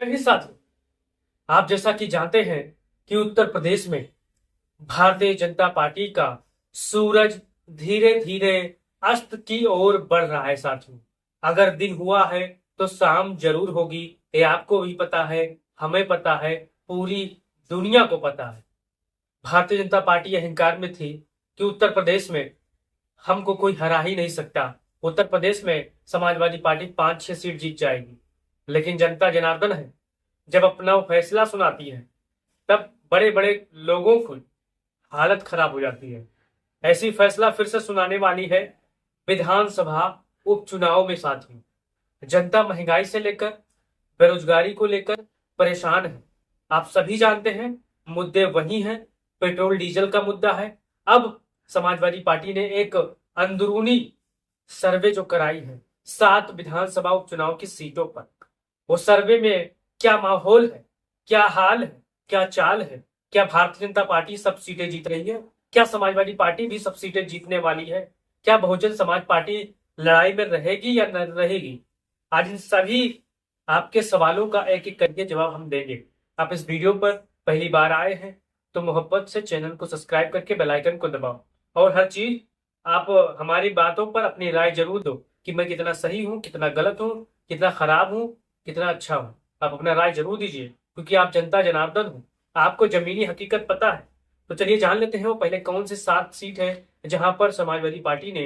मेरे साथ आप जैसा कि जानते हैं कि उत्तर प्रदेश में भारतीय जनता पार्टी का सूरज धीरे धीरे अस्त की ओर बढ़ रहा है साथियों। अगर दिन हुआ है तो शाम जरूर होगी, ये आपको भी पता है, हमें पता है, पूरी दुनिया को पता है। भारतीय जनता पार्टी अहंकार में थी कि उत्तर प्रदेश में हमको कोई हरा ही नहीं सकता। उत्तर प्रदेश में समाजवादी पार्टी 5-6 सीट जीत जाएगी। लेकिन जनता जनार्दन है, जब अपना फैसला सुनाती है तब बड़े बड़े लोगों की हालत खराब हो जाती है। ऐसी फैसला फिर से सुनाने वाली है विधानसभा उपचुनाव में साथियों। जनता महंगाई से लेकर बेरोजगारी को लेकर परेशान है। आप सभी जानते हैं मुद्दे वही हैं। पेट्रोल डीजल का मुद्दा है। अब समाजवादी पार्टी ने एक अंदरूनी सर्वे जो कराई है 7 विधानसभा उपचुनाव की सीटों पर, वो सर्वे में क्या माहौल है, क्या हाल है, क्या चाल है, क्या भारतीय जनता पार्टी सब सीटें जीत रही है, क्या समाजवादी पार्टी भी सब सीटें जीतने वाली है, क्या बहुजन समाज पार्टी लड़ाई में रहेगी या न रहेगी। आज इन सभी आपके सवालों का एक एक करके जवाब हम देंगे। आप इस वीडियो पर पहली बार आए हैं तो मोहब्बत से चैनल को सब्सक्राइब करके बेल आइकन को दबाओ, और हर चीज आप हमारी बातों पर अपनी राय जरूर दो कि मैं कितना सही हूँ, कितना गलत हूँ, कितना खराब हूँ, कितना अच्छा हूँ। आप अपना राय जरूर दीजिए क्योंकि आप जनता जनार्दन हो, आपको जमीनी हकीकत पता है। तो चलिए जान लेते हैं वो पहले कौन से 7 सीट है जहां पर समाजवादी पार्टी ने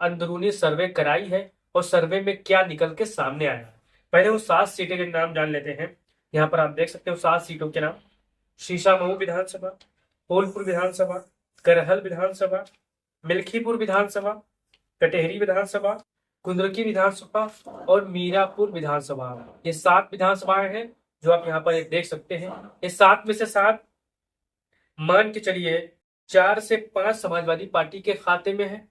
अंदरूनी सर्वे कराई है और सर्वे में क्या निकल के सामने आया है। पहले वो 7 सीटें के नाम जान लेते हैं। यहाँ पर आप देख सकते हो 7 सीटों के नाम: शीशामऊ विधानसभा, फूलपुर विधानसभा, करहल विधानसभा, मिल्खीपुर विधानसभा, कटेहरी विधानसभा, कुंदरकी विधानसभा और मीरापुर विधानसभा। ये 7 विधानसभाएं हैं जो आप यहाँ पर देख सकते हैं। ये 7 में से 7 मान के चलिए 4 से 5 समाजवादी पार्टी के खाते में है,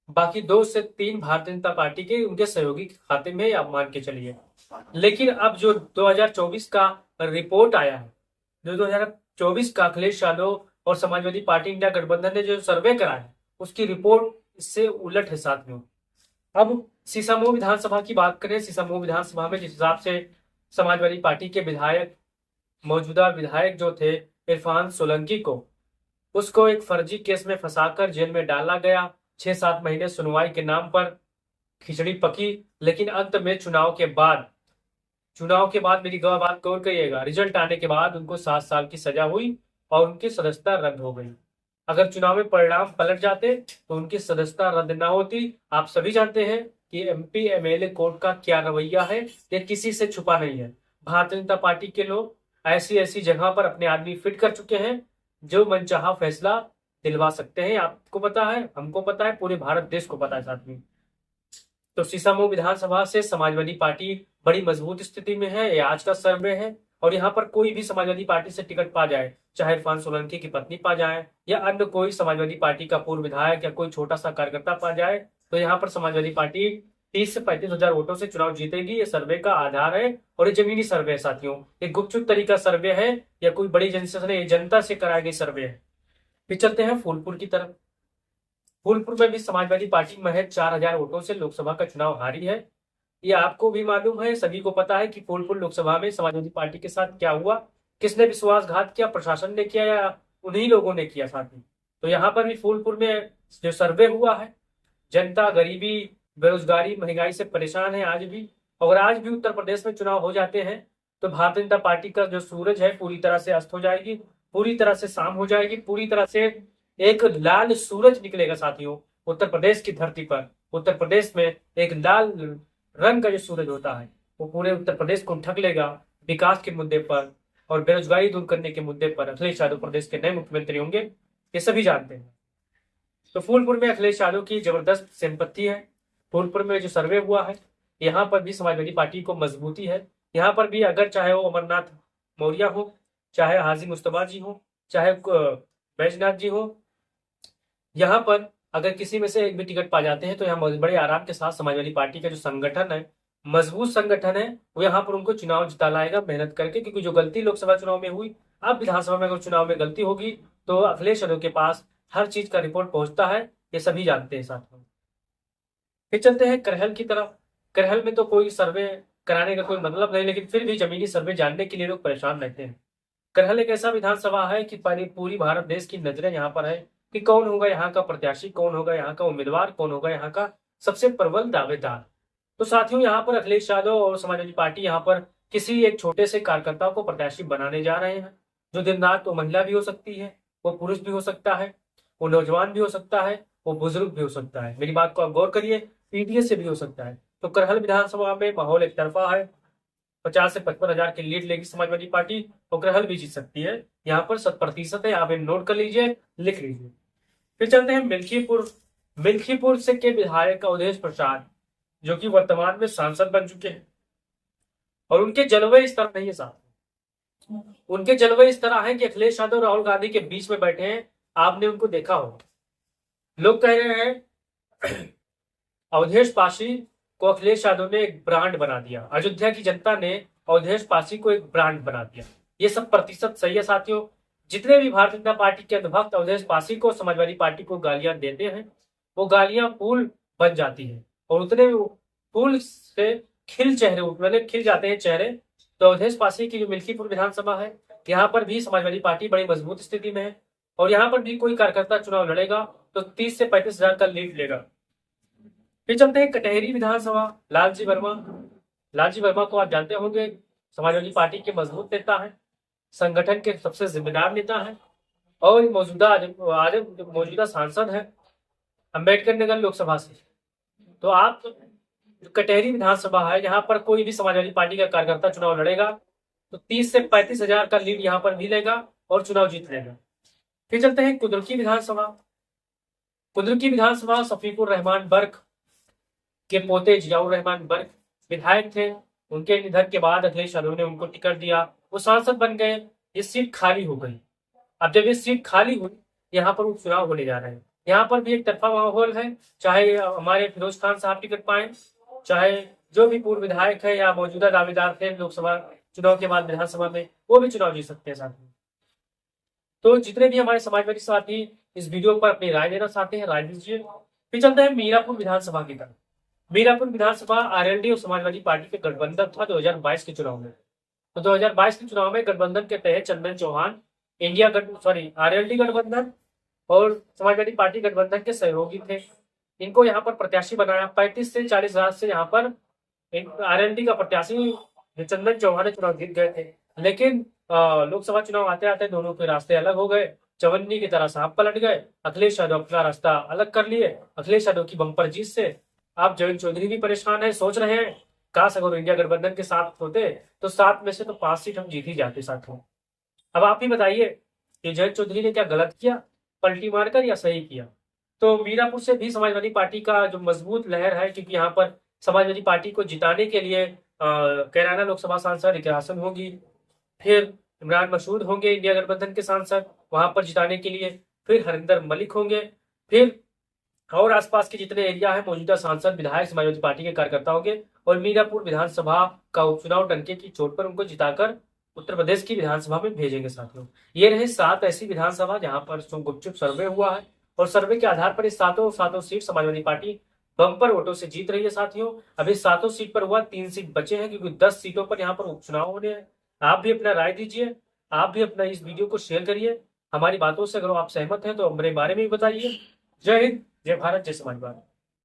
बाकी 2 से 3 भारतीय जनता पार्टी के उनके सहयोगी के खाते में है, आप मान के चलिए। लेकिन अब जो 2024 का रिपोर्ट आया है, जो 2024 का अखिलेश यादव और समाजवादी पार्टी इंडिया गठबंधन ने जो सर्वे कराया है उसकी रिपोर्ट इससे उलट है साथियों। अब सीसामऊ विधानसभा की बात करें, सीसामऊ विधानसभा में जिस हिसाब से समाजवादी पार्टी के विधायक, मौजूदा विधायक जो थे इरफान सोलंकी को, उसको एक फर्जी केस में फंसाकर जेल में डाला गया। 6-7 महीने सुनवाई के नाम पर खिचड़ी पकी, लेकिन अंत में चुनाव के बाद मेरी बात गौर करिएगा, रिजल्ट आने के बाद उनको 7 साल की सजा हुई और उनकी सदस्यता रद्द हो गई। अगर चुनाव में परिणाम पलट जाते तो उनकी सदस्यता रद्द ना होती। आप सभी जानते हैं कि एमपी एमएलए कोर्ट का क्या रवैया है, ये किसी से छुपा नहीं है। भारतीय जनता पार्टी के लोग ऐसी ऐसी जगह पर अपने आदमी फिट कर चुके हैं जो मनचाहा फैसला दिलवा सकते हैं। आपको पता है, हमको पता है, पूरे भारत देश को पता है साथ में। तो सीसामऊ विधानसभा से समाजवादी पार्टी बड़ी मजबूत स्थिति में है, ये आज का सर्वे है। और यहाँ पर कोई भी समाजवादी पार्टी से टिकट पा जाए, चाहे इरफान सोलंकी की पत्नी पा जाए या अन्य कोई समाजवादी पार्टी का पूर्व विधायक या कोई छोटा सा कार्यकर्ता पा जाए, तो यहाँ पर समाजवादी पार्टी 30 से 35 हजार वोटों से चुनाव जीतेगी। ये सर्वे का आधार है और ये जमीनी सर्वे है साथियों। ये गुपचुप तरीका सर्वे है या कोई बड़ी एजेंसी ने जनता से कराई गई सर्वे है। फिर चलते हैं फूलपुर की तरफ। फूलपुर में भी समाजवादी पार्टी महज 4000 वोटों से लोकसभा का चुनाव हारी है। ये आपको भी मालूम है, सभी को पता है कि फूलपुर लोकसभा में समाजवादी पार्टी के साथ क्या हुआ, किसने विश्वासघात किया, प्रशासन ने किया या उन्हीं लोगों ने किया साथ में। तो यहाँ पर भी फूलपुर में जो सर्वे हुआ है, जनता गरीबी, बेरोजगारी, महंगाई से परेशान है आज भी। और आज भी उत्तर प्रदेश में चुनाव हो जाते हैं तो भारतीय जनता पार्टी का जो सूरज है पूरी तरह से अस्त हो जाएगी, पूरी तरह से शाम हो जाएगी, पूरी तरह से एक लाल सूरज निकलेगा साथियों उत्तर प्रदेश की धरती पर। उत्तर प्रदेश में एक लाल रंग का जो सूरज होता है वो पूरे उत्तर प्रदेश को ढक लेगा। विकास के मुद्दे पर और बेरोजगारी दूर करने के मुद्दे पर अखिलेश यादव प्रदेश के नए मुख्यमंत्री होंगे, ये सभी जानते हैं। तो फूलपुर में अखिलेश यादव की जबरदस्त संपत्ति है। फूलपुर में जो सर्वे हुआ है यहाँ पर भी समाजवादी पार्टी को मजबूती है। यहाँ पर भी अगर चाहे वो अमरनाथ मौर्य हो, चाहे हाजी मुस्तफा जी हो, चाहे बैजनाथ जी हो, यहाँ पर अगर किसी में से एक भी टिकट पा जाते हैं तो यहाँ बड़े आराम के साथ समाजवादी पार्टी का जो संगठन है, मजबूत संगठन है, वो यहाँ पर उनको चुनाव जिता लाएगा मेहनत करके। क्योंकि जो गलती लोकसभा चुनाव में हुई, अब विधानसभा में अगर चुनाव में गलती होगी तो अखिलेश यादव के पास हर चीज का रिपोर्ट पहुंचता है, ये सभी जानते हैं साथ में। फिर चलते हैं करहल की तरफ। करहल में तो कोई सर्वे कराने का कोई मतलब नहीं, लेकिन फिर भी जमीनी सर्वे जानने के लिए लोग परेशान रहते हैं। करहल एक ऐसा विधानसभा है कि पूरी भारत देश की नजरें यहाँ पर है कि कौन होगा यहाँ का प्रत्याशी, कौन होगा यहाँ का उम्मीदवार, कौन होगा यहाँ का सबसे प्रबल दावेदार। तो साथियों, यहाँ पर अखिलेश यादव और समाजवादी पार्टी यहाँ पर किसी एक छोटे से कार्यकर्ता को प्रत्याशी बनाने जा रहे हैं, जो दिन रात वो महिला भी हो सकती है, वो पुरुष भी हो सकता है, वो नौजवान भी हो सकता है, वो बुजुर्ग भी हो सकता है। मेरी बात को आप गौर करिए, पीडीएस से भी हो सकता है। तो करहल विधानसभा में माहौल एक तरफा है। 50 से 55 हजार की लीड लेगी समाजवादी पार्टी, और करहल भी जीत सकती है। यहाँ पर 100% है, आप नोट कर लीजिए, लिख लीजिए। फिर चलते हैं मिल्कीपुर। मिल्कीपुर से के विधायक अवधेश प्रसाद, जो कि वर्तमान में सांसद बन चुके हैं, और उनके जलवे इस तरह नहीं है साहब। उनके जलवे इस तरह है कि अखिलेश यादव राहुल गांधी के बीच में बैठे हैं, आपने उनको देखा होगा। लोग कह रहे हैं अवधेश पासी को अखिलेश यादव ने एक ब्रांड बना दिया, अयोध्या की जनता ने अवधेश पासी को एक ब्रांड बना दिया। ये सब प्रतिशत सही है साथियों। जितने भी भारतीय जनता पार्टी के अंधभक्त अवधेश पासी को, समाजवादी पार्टी को गालियां देते हैं, वो गालियां फूल बन जाती है, और उतने फूल से खिल चेहरे, मतलब खिल जाते हैं चेहरे। तो अवधेश पासी की जो मिल्कीपुर विधानसभा है, यहाँ पर भी समाजवादी पार्टी बड़ी मजबूत स्थिति में है, और यहाँ पर भी कोई कार्यकर्ता चुनाव लड़ेगा तो 30 से 35 हजार का लीड लेगा। फिर चलते हैं कटेहरी विधानसभा। लालजी वर्मा। लालजी वर्मा को आप जानते होंगे, समाजवादी पार्टी के मजबूत नेता है, संगठन के सबसे जिम्मेदार नेता है, और मौजूदा सांसद है अंबेडकर नगर लोकसभा से। तो आप जो कटेहरी विधानसभा है, यहाँ पर कोई भी समाजवादी पार्टी का कार्यकर्ता चुनाव लड़ेगा तो 30 से 35 हजार का लीड यहाँ पर भी लेगा और चुनाव जीत लेगा। फिर चलते हैं कुद्रुकी विधानसभा। कुद्रुकी विधानसभा शफीकुर रहमान बर्क के पोते जियाउर रहमान बर्क विधायक थे। उनके निधन के बाद अखिलेश यादव ने उनको टिकट दिया, वो सांसद बन गए। ये सीट खाली हो गई। अब जब ये सीट खाली हुई, यहाँ पर उपचुनाव होने जा रहे हैं। यहाँ पर भी एक तरफा माहौल है, चाहे हमारे फिरोज खान साहब टिकट पाए, चाहे जो भी पूर्व विधायक है या मौजूदा दावेदार थे लोकसभा चुनाव के बाद विधानसभा में, वो भी चुनाव जीत सकते हैं साथ में। तो जितने भी हमारे समाजवादी साथी इस वीडियो पर अपनी राय देना चाहते हैं, राय दीजिए। फिर चलते हैं मीरापुर विधानसभा की तरफ। मीरापुर विधानसभा आरएलडी और समाजवादी पार्टी के गठबंधन था 2022 के चुनाव में। तो 2022 के चुनाव में गठबंधन के तहत चंदन चौहान आरएलडी गठबंधन और समाजवादी पार्टी गठबंधन के सहयोगी थे। इनको यहाँ पर प्रत्याशी बनाया। 35 से 40 हजार से यहाँ पर आरएलडी का प्रत्याशी चंदन चौहान चुनाव जीत गए थे। लेकिन लोकसभा चुनाव आते आते दोनों के रास्ते अलग हो गए, चवन्नी की तरह सांप पलट गए। अखिलेश यादव अपना रास्ता अलग कर लिए। अखिलेश यादव की बम्पर जीत से आप जयंत चौधरी भी परेशान है, सोच रहे हैं काश अगर इंडिया गठबंधन के साथ होते तो 7 में से तो 5 सीट हम जीत ही जाते साथियों। अब आप ही बताइए कि जयंत चौधरी ने क्या गलत किया, पलटी मारकर, या सही किया। तो मीरापुर से भी समाजवादी पार्टी का जो मजबूत लहर है, क्योंकि यहाँ पर समाजवादी पार्टी को जिताने के लिए कैराना लोकसभा सांसद इकरा हसन होगी, फिर इमरान मसूद होंगे इंडिया गठबंधन के सांसद वहां पर जिताने के लिए, फिर हरिंदर मलिक होंगे, फिर और आसपास के जितने एरिया है मौजूदा सांसद विधायक समाजवादी पार्टी के कार्यकर्ता होंगे, और मीरापुर विधानसभा का उपचुनाव डंके की चोट पर उनको जिताकर उत्तर प्रदेश की विधानसभा में भेजेंगे साथियों। ये रहे 7 ऐसी विधानसभा जहां पर गुपचुप सर्वे हुआ है, और सर्वे के आधार पर इस सातों सीट समाजवादी पार्टी बम्पर वोटों से जीत रही है साथियों। अभी 7 सीट पर हुआ, 3 सीट बचे हैं, क्योंकि 10 सीटों पर यहाँ पर उपचुनाव होने हैं। आप भी अपना राय दीजिए, आप भी अपना इस वीडियो को शेयर करिए। हमारी बातों से अगर आप सहमत हैं तो हमारे बारे में भी बताइए। जय हिंद, जय भारत, जय समाजवाद।